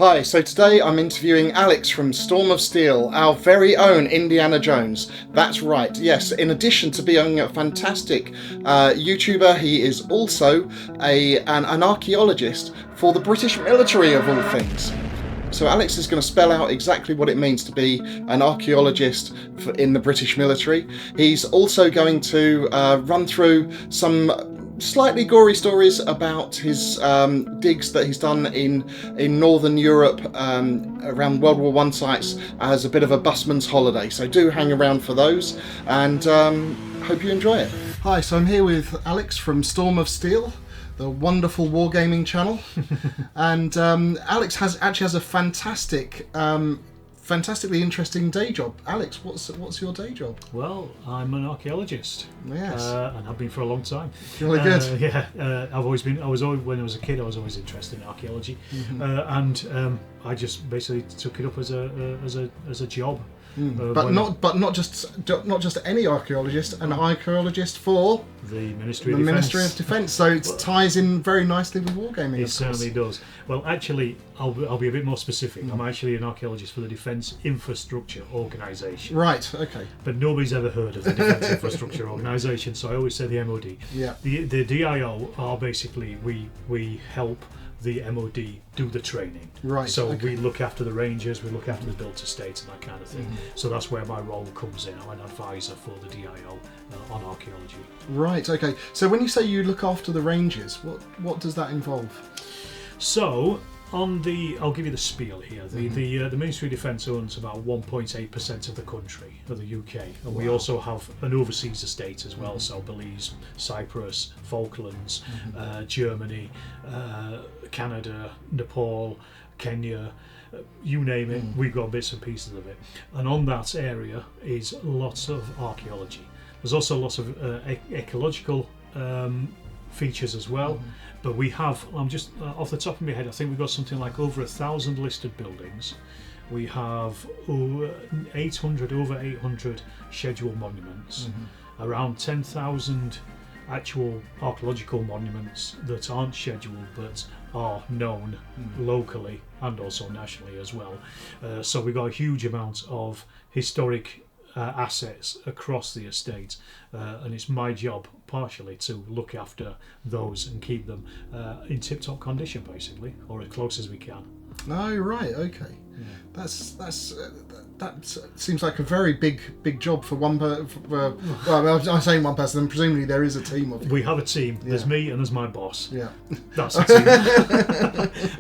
Hi, so today I'm interviewing Alex from Storm of Steel, our very own Indiana Jones. That's right, yes, in addition to being a fantastic YouTuber, he is also an archaeologist for the British military, of all things. So Alex is going to spell out exactly what it means to be an archaeologist in the British military. He's also going to run through some slightly gory stories about his digs that he's done in Northern Europe around World War I sites as a bit of a busman's holiday. So do hang around for those, and hope you enjoy it. Hi, so I'm here with Alex from Storm of Steel, the wonderful Wargaming channel. And Alex actually has a fantastically interesting day job. Alex, what's your day job? Well, I'm an archaeologist. Yes. And I've been for a long time. Really good. When I was a kid, I was always interested in archaeology. And I just basically took it up as a job. But not just any archaeologist, an archaeologist for the Ministry of Defence. So it ties in very nicely with wargaming. It certainly does. Well, actually, I'll be a bit more specific. I'm actually an archaeologist for the Defence Infrastructure Organisation. Right. Okay. But nobody's ever heard of the Defence Infrastructure Organisation, so I always say the MOD. Yeah. The DIO are basically we help the MOD do the training. Right. So okay. we look after the rangers, we look after the built estates and that kind of thing. So that's where my role comes in. I'm an advisor for the DIO on archaeology. Right. Okay. So when you say you look after the rangers, what does that involve? So I'll give you the spiel here. The Ministry of Defence owns about 1.8% of the country, of the UK, and we also have an overseas estate as well. So Belize, Cyprus, Falklands, Germany, Canada, Nepal, Kenya, you name it. We've got bits and pieces of it, and on that area is lots of archaeology. There's also lots of ecological features as well. But we have, I'm just off the top of my head, I think we've got something like over 1,000 listed buildings. We have over 800 scheduled monuments, around 10,000 actual archaeological monuments that aren't scheduled but are known locally and also nationally as well. So we've got a huge amount of historic assets across the estate, and it's my job partially to look after those and keep them in tip-top condition, basically, or as close as we can. Oh, right. Okay. Yeah. That seems like a very big job for one person. Well, I'm saying one person, and presumably there is a team of you. We have a team. There's me and there's my boss. Yeah, that's a team.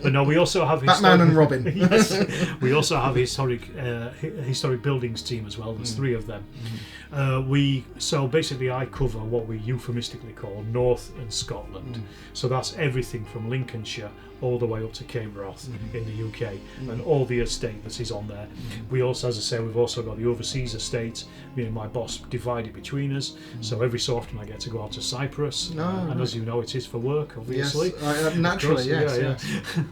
But no, we also have Batman and Robin. Yes, we also have a historic buildings team as well. There's 3 of them. So basically I cover what we euphemistically call North and Scotland. So that's everything from Lincolnshire all the way up to Cape Wrath in the UK, and all the estate that is on there. We also, as I say, we've also got the overseas estate. Me and my boss divide it between us. So every so often I get to go out to Cyprus, and as you know, it is for work, obviously. Yes, naturally, yes.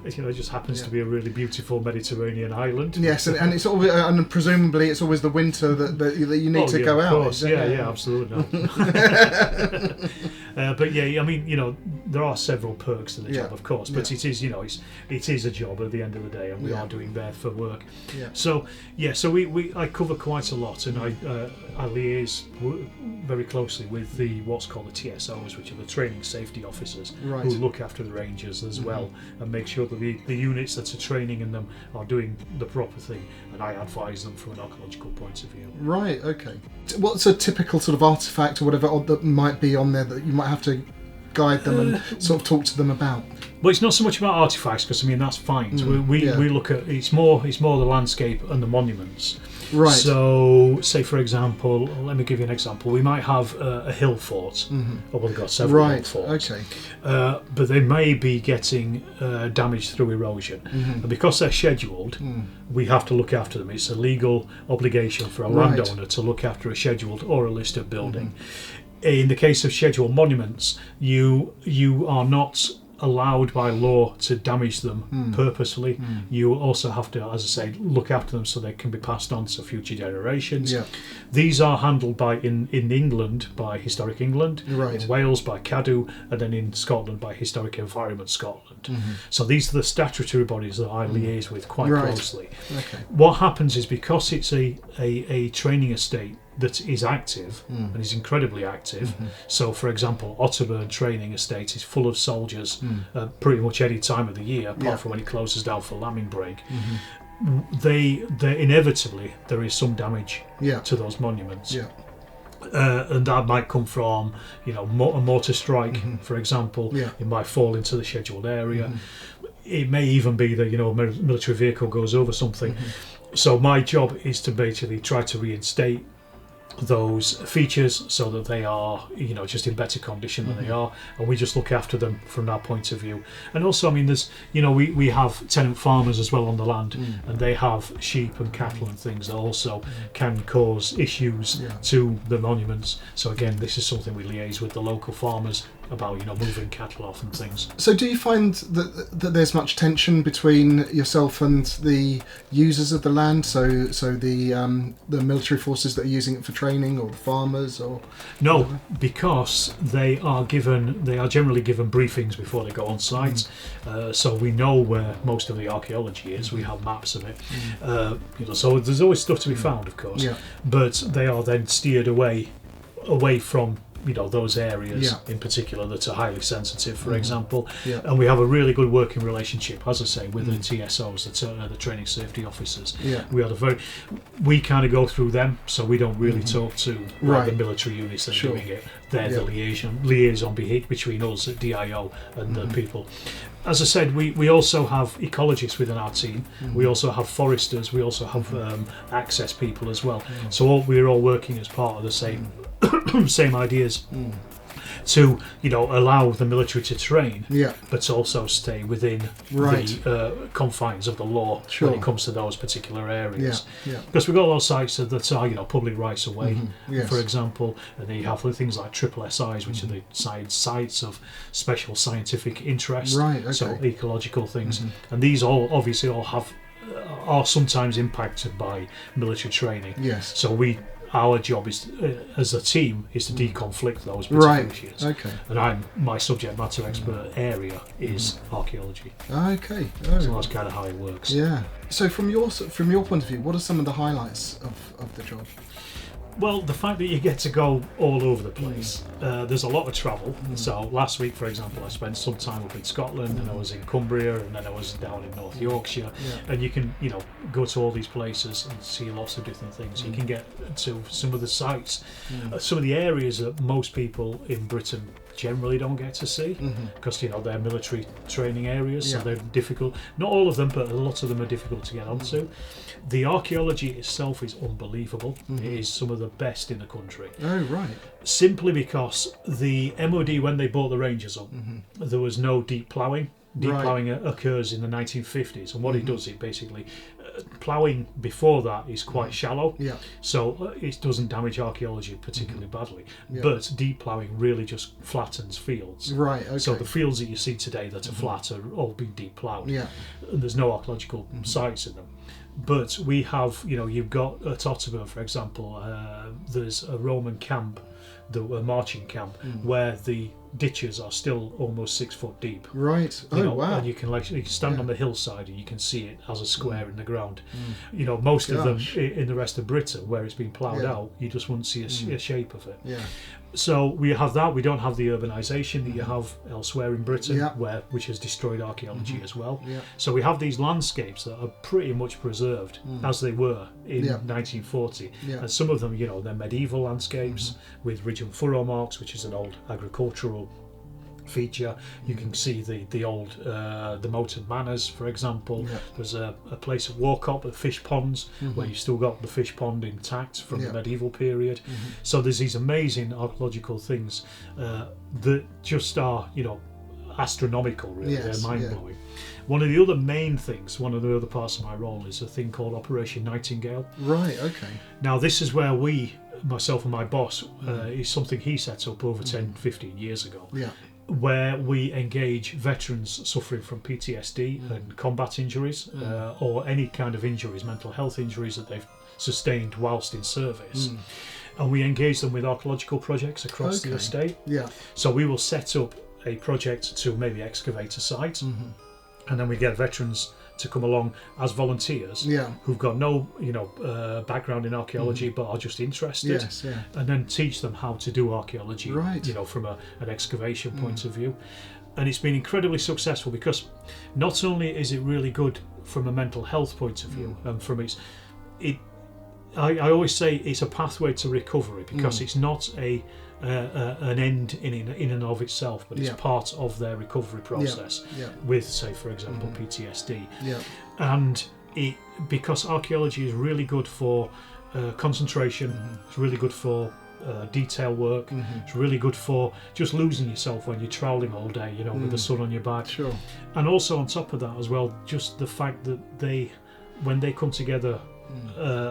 It just happens to be a really beautiful Mediterranean island. Yes, and it's always, and presumably it's always the winter that you need to go out. Of course, yeah, absolutely. But yeah, I mean, there are several perks to the job, of course, but it is a job at the end of the day, and we are doing there for work. Yeah. So I cover quite a lot, and I liaise very closely with what's called the TSOs, which are the training safety officers, who look after the rangers as well, and make sure that the units that are training in them are doing the proper thing, and I advise them from an archaeological point of view. Right. Okay. What's a typical sort of artifact or whatever that might be on there that you might have to guide them and sort of talk to them about? Well, it's not so much about artifacts, because I mean that's fine. We look at it's more the landscape and the monuments. Right. So, say for example, let me give you an example. We might have a hill fort, or we've got several hill forts. Okay. But they may be getting damaged through erosion, and because they're scheduled, we have to look after them. It's a legal obligation for a landowner to look after a scheduled or a listed building. In the case of scheduled monuments, you are not allowed by law to damage them purposely. You also have to, as I say, look after them so they can be passed on to future generations. Yeah. These are handled by in England by Historic England, Right. in Wales by Cadw, and then in Scotland by Historic Environment Scotland. So these are the statutory bodies that I liaise with quite Right. closely. Okay. What happens is, because it's a training estate that is active and is incredibly active. So, for example, Otterburn Training Estate is full of soldiers pretty much any time of the year, apart from when it closes down for lambing break. They inevitably there is some damage to those monuments. Yeah. And that might come from, a mortar strike, for example. Yeah. It might fall into the scheduled area. It may even be that a military vehicle goes over something. So my job is to basically try to reinstate those features so that they are just in better condition than they are, and we just look after them from that point of view. And also, I mean, there's we have tenant farmers as well on the land, and they have sheep and cattle and things that also can cause issues to the monuments. So again, this is something we liaise with the local farmers about, moving cattle off and things. So do you find that there's much tension between yourself and the users of the land? So the military forces that are using it for training, or the farmers, or no, because they are generally given briefings before they go on site. So we know where most of the archaeology is. We have maps of it. So there's always stuff to be found, of course. But they are then steered away from those areas in particular that are highly sensitive, for example. And we have a really good working relationship, as I say, with the TSOs, the training safety officers. We kind of go through them, so we don't really talk to the military units that are doing it. They're the liaison between us at DIO and the people. As I said, we also have ecologists within our team. We also have foresters. We also have access people as well. So we're all working as part of the same same ideas to allow the military to train, but also stay within the confines of the law when it comes to those particular areas. Because we've got a lot of sites that are public rights of way, for example, and then you have things like triple SIs, which are the sites of special scientific interest, so ecological things, and these obviously are sometimes impacted by military training. So our job is, as a team, is to deconflict those particular issues. And my subject matter expert area is archaeology. So that's kind of how it works. So from your point of view, what are some of the highlights of the job? Well, the fact that you get to go all over the place. There's a lot of travel. So last week, for example, I spent some time up in Scotland, and I was in Cumbria, and then I was down in North Yorkshire. And you can, go to all these places and see lots of different things. You can get to some of the sites, some of the areas that most people in Britain generally don't get to see, because they're military training areas, so they're difficult. Not all of them, but a lot of them are difficult to get onto. The archaeology itself is unbelievable. It is some of the best in the country. Simply because the MOD, when they bought the Rangers up, there was no deep ploughing. Deep ploughing occurs in the 1950s, and what it does, it basically ploughing before that is quite shallow, so it doesn't damage archaeology particularly badly. But deep ploughing really just flattens fields. So the fields that you see today that are flat are all been deep ploughed, and there's no archaeological sites in them. But we have, you've got at Otterburn, for example, there's a Roman camp, a marching camp, where the ditches are still almost 6 foot deep. Wow. And you can stand on the hillside and you can see it as a square in the ground. Most of them in the rest of Britain, where it's been ploughed out, you just wouldn't see a shape of it. So we have that. We don't have the urbanisation that you have elsewhere in Britain, which has destroyed archaeology as well. So we have these landscapes that are pretty much preserved as they were in 1940. And some of them, they're medieval landscapes with ridge and furrow marks, which is an old agricultural feature. You can see the old the moated manors, for example. There's a place at Warcop, the fish ponds, where you've still got the fish pond intact from the medieval period. So there's these amazing archaeological things that just are astronomical, really. They're mind-blowing. One of the other main things, one of the other parts of my role, is a thing called Operation Nightingale. Now this is where myself and my boss, is something he set up over 10-15 years ago. where we engage veterans suffering from PTSD and combat injuries, or any kind of injuries, mental health injuries that they've sustained whilst in service. And we engage them with archaeological projects across the estate. Yeah. So we will set up a project to maybe excavate a site, and then we get veterans to come along as volunteers who've got no background in archaeology but are just interested, and then teach them how to do archaeology, from an excavation point of view. And it's been incredibly successful because not only is it really good from a mental health point of view, and from I always say it's a pathway to recovery, because it's not an end in and of itself, but it's part of their recovery process with, say, for example, PTSD. And because archaeology is really good for concentration, it's really good for detail work, it's really good for just losing yourself when you're travelling all day, with the sun on your back. And also on top of that as well, just the fact that when they come together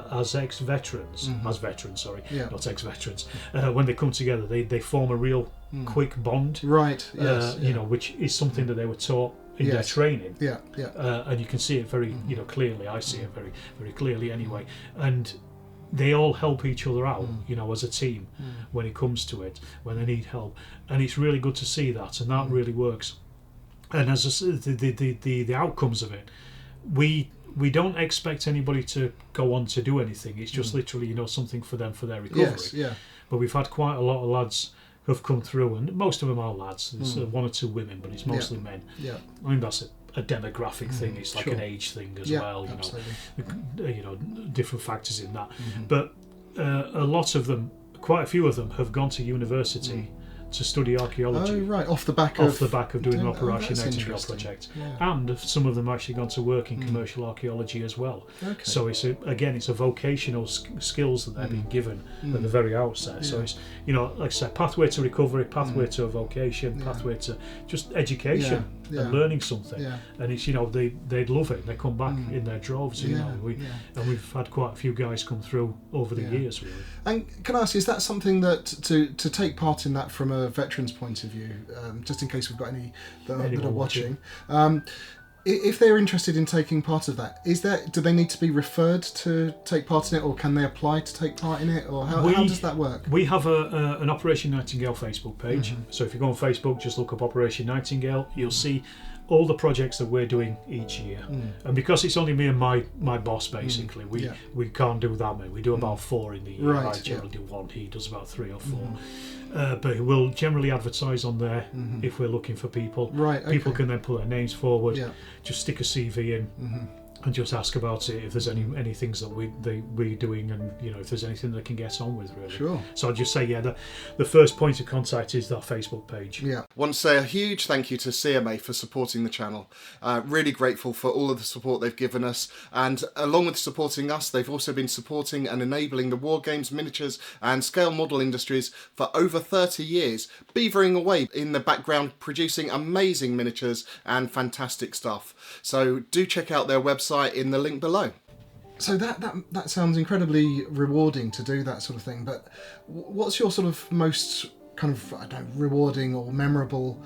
as ex-veterans, not ex-veterans, when they come together, they form a real quick bond, which is something that they were taught in their training. And you can see it very, clearly. I see it very, very clearly anyway. And they all help each other out, as a team when it comes to it, when they need help. And it's really good to see that, and that really works. And as I said, the outcomes of it, we don't expect anybody to go on to do anything. It's just literally, something for them for their recovery. But we've had quite a lot of lads who've come through, and most of them are lads. There's one or two women, but it's mostly men. I mean, that's a demographic thing. It's like an age thing as well. Different factors in that. But a lot of them, quite a few of them, have gone to university to study archaeology. Off the back of doing the Operation Nightingale project. And some of them have actually gone to work in commercial archaeology as well. So it's a vocational skills that they're being given at the very outset. So it's, like I said, pathway to recovery, pathway to a vocation, pathway to just education and learning something. And it's, they'd love it. They come back in their droves. And we've had quite a few guys come through over the years, really. And can I ask, is that something that to take part in that from a veteran's point of view, just in case we've got any that are watching, if they're interested in taking part of that, do they need to be referred to take part in it, or can they apply to take part in it, or how does that work? We have an Operation Nightingale Facebook page. So if you go on Facebook, just look up Operation Nightingale, you'll see all the projects that we're doing each year. And because it's only me and my boss, basically, we can't do that many. We do about 4 in the year. I generally do 1, he does about 3 or 4. But we'll generally advertise on there if we're looking for people. People can then put their names forward, just stick a CV in, and just ask about it if there's any things that we're doing, and if there's anything they can get on with, really. So I'd just say the first point of contact is that Facebook page. Want to say a huge thank you to CMA for supporting the channel. Really grateful for all of the support they've given us, and along with supporting us, they've also been supporting and enabling the war games, miniatures and scale model industries for over 30 years, beavering away in the background, producing amazing miniatures and fantastic stuff. So do check out their website in the link below. So that sounds incredibly rewarding to do that sort of thing, but what's your sort of most kind of rewarding or memorable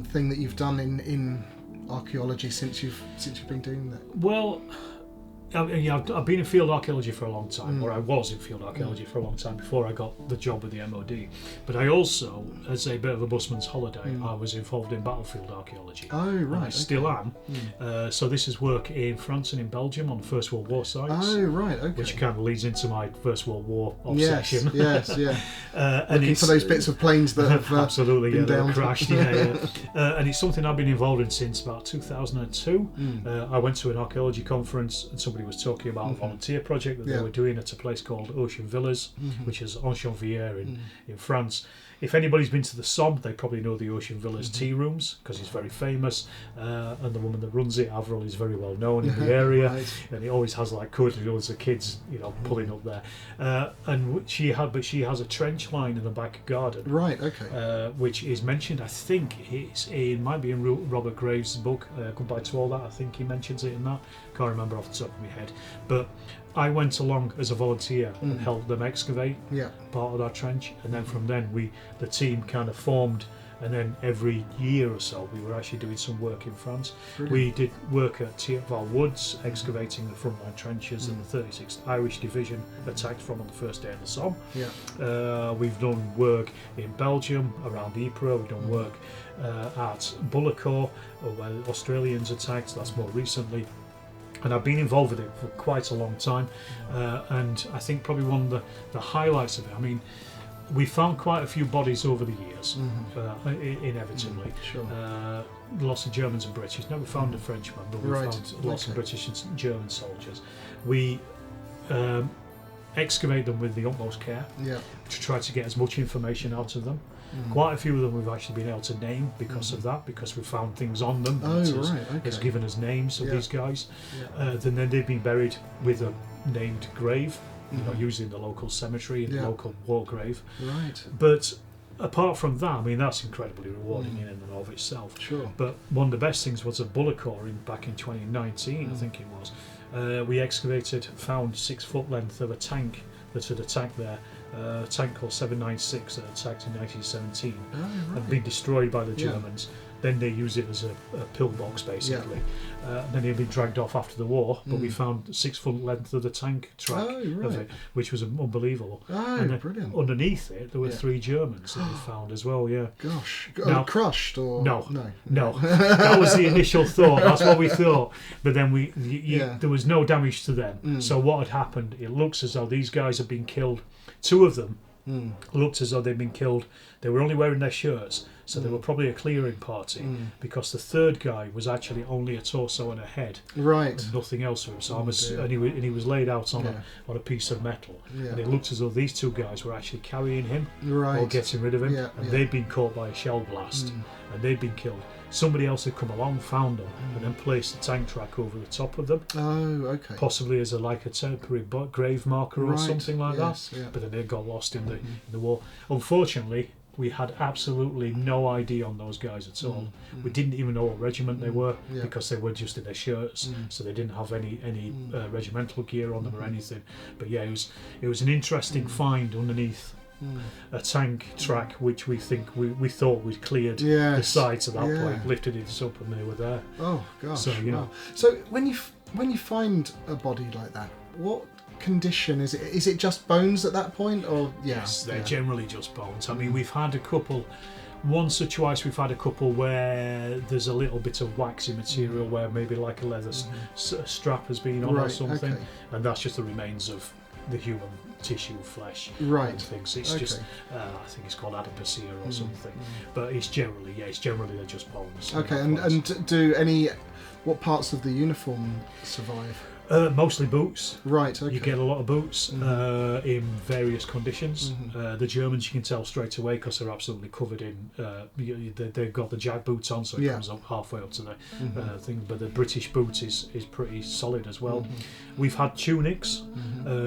thing that you've done in archaeology since you've been doing that? Well, I've been in field archaeology for a long time, or I was in field archaeology for a long time before I got the job with the MOD. But I also, as a bit of a busman's holiday, I was involved in battlefield archaeology. I still am. So this is work in France and in Belgium on the First World War sites. Which kind of leads into my First World War obsession. And looking for those bits of planes that have absolutely been down. Crashed. And it's something I've been involved in since about 2002. I went to an archaeology conference, and somebody was talking about a volunteer project that they were doing at a place called Ocean Villas, which is en Chanvière in France. If anybody's been to the Somme, they probably know the Ocean Villas tea rooms, because it's very famous, and the woman that runs it, Avril, is very well known in the area, and it always has like loads of kids, pulling up there. And she has a trench line in the back garden, which is mentioned. I think it might be in Robert Graves' book, Goodbye to All That. I think he mentions it in that. Can't remember off the top of my head, but I went along as a volunteer and helped them excavate part of that trench, and then from then the team kind of formed And then every year or so, we were actually doing some work in France. Brilliant. We did work at Thiepval Woods, excavating the frontline trenches that the 36th Irish Division attacked from on the first day of the Somme. Yeah. We've done work in Belgium, around Ypres. We've done work at Bullecourt, where the Australians attacked. That's more recently. And I've been involved with it for quite a long time. And I think probably one of the highlights of it, I mean, we found quite a few bodies over the years, inevitably. Sure. Lots of Germans and British. Never found a Frenchman, but we found lots of British and German soldiers. We excavate them with the utmost care to try to get as much information out of them. Quite a few of them we've actually been able to name because of that, because we found things on them that has given us names of these guys. Then they've been buried with a named grave, you know, usually in the local cemetery, in the local war grave. Right. But apart from that, I mean, that's incredibly rewarding in and of itself. Sure. But one of the best things was at Bullecourt back in 2019, I think it was. We excavated, found 6 foot length of a tank that had attacked there. A tank called 796 that attacked in 1917 and been destroyed by the Germans. Then they used it as a pillbox, basically. Then they'd been dragged off after the war, but we found 6 foot length of the tank track of it, which was unbelievable. And then Brilliant. Underneath it, there were 3 Germans that we found as well. Gosh. Now, crushed or no. That was the initial thought. That's what we thought. But then there was no damage to them. So what had happened? It looks as though these guys had been killed. 2 of them looked as though they'd been killed. They were only wearing their shirts, so they were probably a clearing party, because the 3rd guy was actually only a torso and a head, and nothing else to him. So and he was laid out on a piece of metal, and it looked as though these 2 guys were actually carrying him or getting rid of him, and they'd been caught by a shell blast, and they'd been killed. Somebody else had come along, found them, and then placed the tank track over the top of them. Oh, okay. Possibly as a temporary grave marker or something like that. Yeah. But then they got lost in the war. Unfortunately, we had absolutely no idea on those guys at all. We didn't even know what regiment they were, because they were just in their shirts, so they didn't have any regimental gear on them or anything. But yeah, it was an interesting find underneath a tank track, which we thought we'd cleared the sides at that point, lifted it up, and they were there. Oh gosh! So you know. So when you find a body like that, what condition is it? Is it just bones at that point, or yes, they're generally just bones. I mean, we've had a couple. Once or twice we've had a couple where there's a little bit of waxy material, where maybe like a leather strap has been on or something, and that's just the remains of the human tissue, flesh, and things. It's just, I think it's called adipocere or something. But it's generally they're just bones. Okay, and what parts of the uniform survive? Mostly boots. Right, okay. You get a lot of boots in various conditions. The Germans, you can tell straight away because they're absolutely covered in. They've got the jack boots on, so it comes up halfway up to the thing. But the British boot is pretty solid as well. We've had tunics,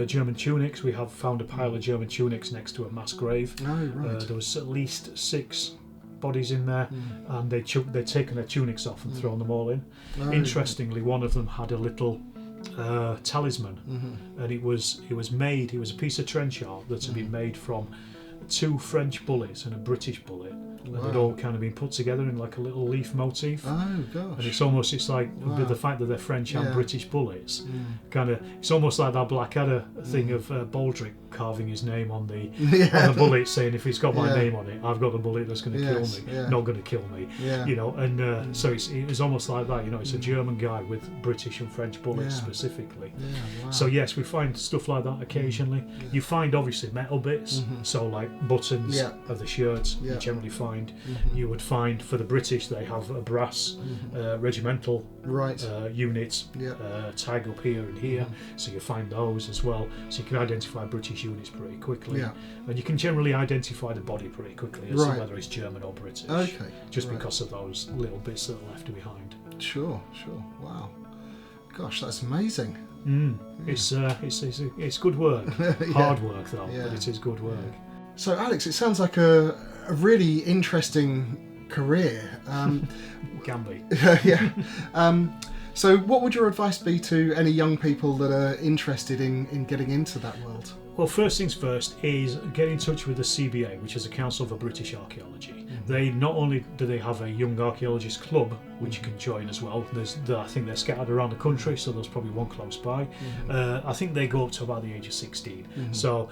German tunics. We have found a pile of German tunics next to a mass grave. Oh, right. There was at least 6 bodies in there, and they'd taken their tunics off and thrown them all in. Interestingly, one of them had a little talisman, and it was a piece of trench art that had been made from 2 French bullets and a British bullet, and they'd all kind of been put together in like a little leaf motif. Oh gosh! And it's like with the fact that they're French and British bullets, it's almost like that Blackadder thing of Baldric carving his name on the bullet, saying if it's got my name on it, I've got the bullet that's going to kill me, not going to kill me. You know, and so it's almost like that. You know, it's a German guy with British and French bullets specifically. So yes, we find stuff like that occasionally. You find obviously metal bits, so like buttons of the shirts. You generally find. You would find for the British they have a brass regimental unit tag up here and here, so you find those as well. So you can identify British units pretty quickly, and you can generally identify the body pretty quickly as to whether it's German or British. Just because of those little bits that are left behind. Sure. Wow. Gosh, that's amazing. It's good work. Hard work though, but it is good work. So Alex, it sounds like a really interesting career. Can be. So what would your advice be to any young people that are interested in getting into that world? Well, first things first is get in touch with the CBA, which is the Council for British Archaeology. They not only do they have a young archaeologist club which you can join as well. I think they're scattered around the country, so there's probably one close by. I think they go up to about the age of 16, so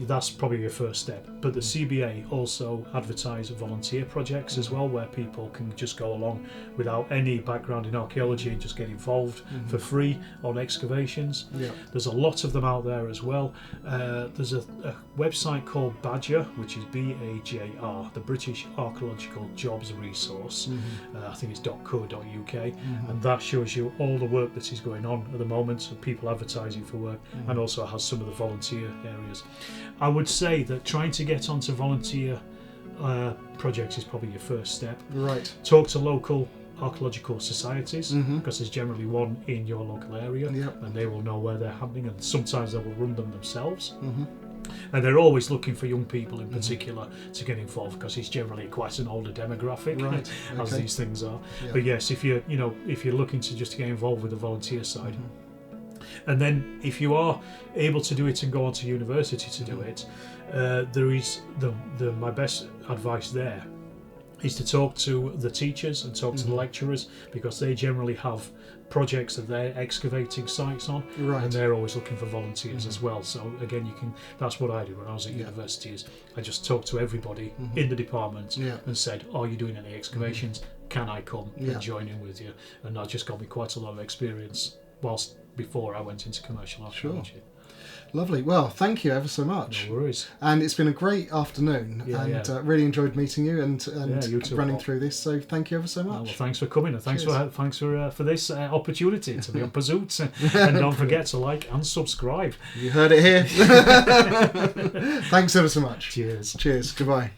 that's probably your first step. But the CBA also advertise volunteer projects as well, where people can just go along without any background in archaeology and just get involved for free on excavations. There's a lot of them out there as well. There's a website called Badger, which is BAJR, the British Archaeological Jobs Resource. I think it's .co.uk, and that shows you all the work that is going on at the moment, so people advertising for work, and also has some of the volunteer areas. I would say that trying to get onto volunteer projects is probably your first step. Right. Talk to local archaeological societies, because there's generally one in your local area, and they will know where they're happening, and sometimes they will run them themselves. And they're always looking for young people in particular to get involved, because it's generally quite an older demographic, as these things are. But yes, if you're looking to just get involved with the volunteer side, and then if you are able to do it and go on to university to do it, there is my best advice there is to talk to the teachers and talk to the lecturers, because they generally have projects that they're excavating sites on, and they're always looking for volunteers as well. So again, that's what I did when I was at university, is I just talked to everybody in the department and said, are you doing any excavations? Can I come and join in with you? And that just got me quite a lot of experience before I went into commercial archaeology. Sure. Lovely. Well, thank you ever so much. No worries. And it's been a great afternoon, really enjoyed meeting you and you too, running Paul. through this. So thank you ever so much. Well, thanks for coming, and thanks for this opportunity to be on Pazoot. And don't forget to like and subscribe. You heard it here. Thanks ever so much. Cheers. Cheers. Goodbye.